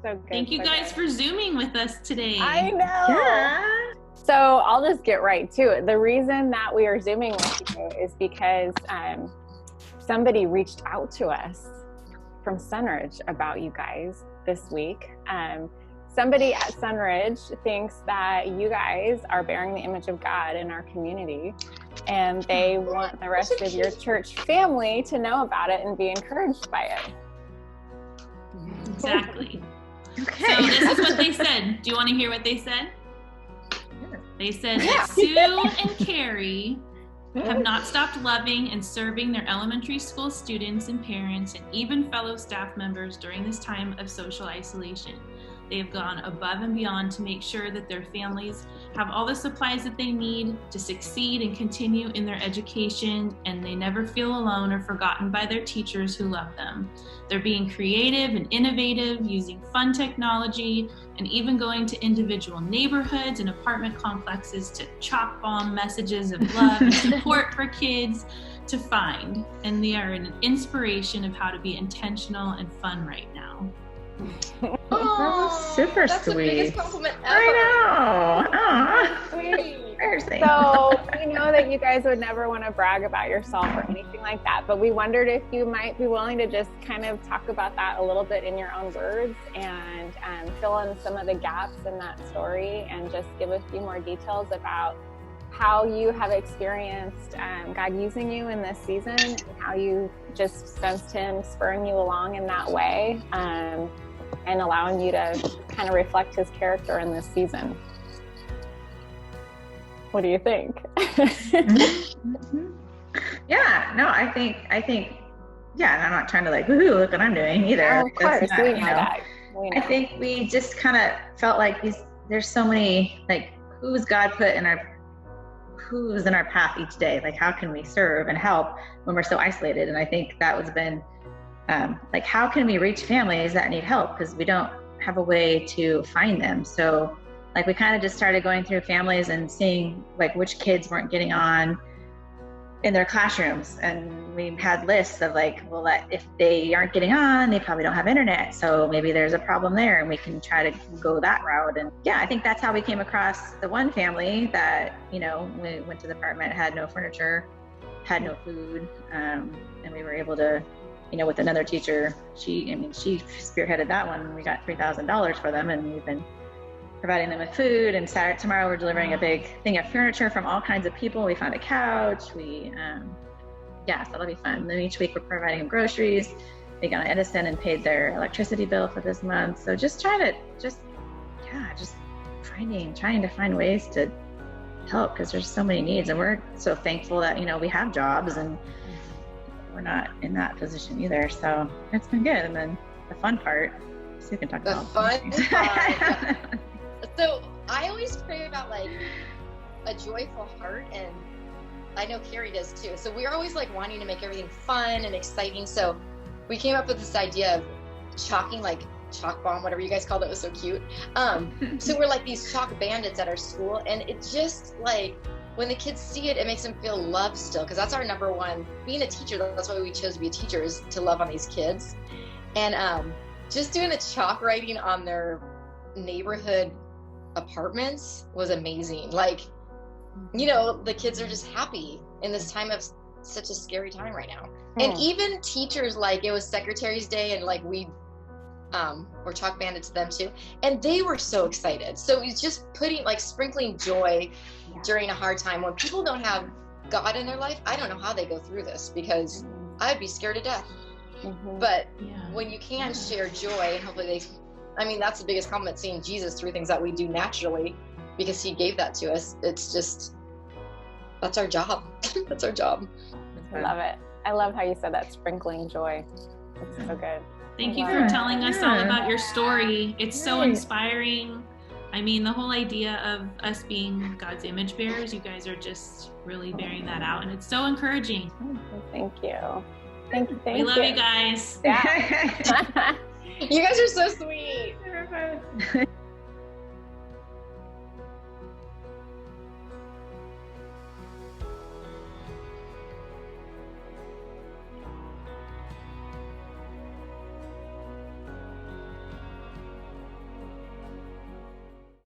So good. Thank you guys for Zooming with us today. I know. Yeah. So I'll just get right to it. The reason that we are Zooming with you is because somebody reached out to us from Sunridge about you guys this week. Somebody at Sunridge thinks that you guys are bearing the image of God in our community, and they want the rest of your church family to know about it and be encouraged by it. Exactly. Okay. So this is what they said. Do you want to hear what they said? They said that Sue and Carrie have not stopped loving and serving their elementary school students and parents and even fellow staff members during this time of social isolation. They have gone above and beyond to make sure that their families have all the supplies that they need to succeed and continue in their education, and they never feel alone or forgotten by their teachers who love them. They're being creative and innovative, using fun technology, and even going to individual neighborhoods and apartment complexes to chalk bomb messages of love and support for kids to find. And they are an inspiration of how to be intentional and fun right now. Oh, super that's sweet. The biggest compliment ever. I know. Sweet. Embarrassing. So we know that you guys would never want to brag about yourself or anything like that, but we wondered if you might be willing to just kind of talk about that a little bit in your own words and fill in some of the gaps in that story and just give a few more details about how you have experienced God using you in this season and how you just sensed Him spurring you along in that way and allowing you to kind of reflect His character in this season. What do you think? Mm-hmm. Yeah, no, I think, yeah, and I'm not trying to like, woohoo, look what I'm doing either. Oh, of course, not, we know that. We know. I think we just kind of felt like there's so many, like, who's God put in our path each day? Like, how can we serve and help when we're so isolated? And I think that was been, like, how can we reach families that need help? Because we don't have a way to find them. So, like, we kind of just started going through families and seeing, like, which kids weren't getting on in their classrooms. And we had lists of, like, well, that if they aren't getting on, they probably don't have internet. So maybe there's a problem there and we can try to go that route. And yeah, I think that's how we came across the one family that, when we went to the apartment, had no furniture, had no food. And we were able to, with another teacher, she spearheaded that one. We got $3,000 for them, and we've been providing them with food. And tomorrow we're delivering a big thing of furniture from all kinds of people. We found a couch. So that'll be fun. Then each week we're providing them groceries. They got on Edison and paid their electricity bill for this month. So just trying to find ways to help, because there's so many needs, and we're so thankful that, we have jobs and we're not in that position either. So it's been good. And then the fun part, Sue can talk about. The fun part. So I always pray about, like, a joyful heart, and I know Carrie does too. So we're always, like, wanting to make everything fun and exciting. So we came up with this idea of chalking, like, chalk bomb, whatever you guys called it. It was so cute. So we're like these chalk bandits at our school, and it just, like, when the kids see it, it makes them feel loved still, because that's our number one. Being a teacher, that's why we chose to be a teacher, is to love on these kids. And just doing the chalk writing on their neighborhood apartments was amazing. Like, the kids are just happy in this time of such a scary time right now. And even teachers, like, it was Secretary's Day, and, like, we were chalk banded to them too, and they were so excited. So it's just sprinkling joy during a hard time when people don't have God in their life. I don't know how they go through this, because I'd be scared to death. But when you can share joy, and hopefully that's the biggest compliment, seeing Jesus through things that we do naturally, because He gave that to us. It's just, that's our job. That's our job. I love it. I love how you said that, sprinkling joy. It's so good. Thank you for telling us all about your story. It's so inspiring. I mean, the whole idea of us being God's image bearers, you guys are just really bearing that out, and it's so encouraging. Thank you. Thank you. We love you guys. Yeah. You guys are so sweet.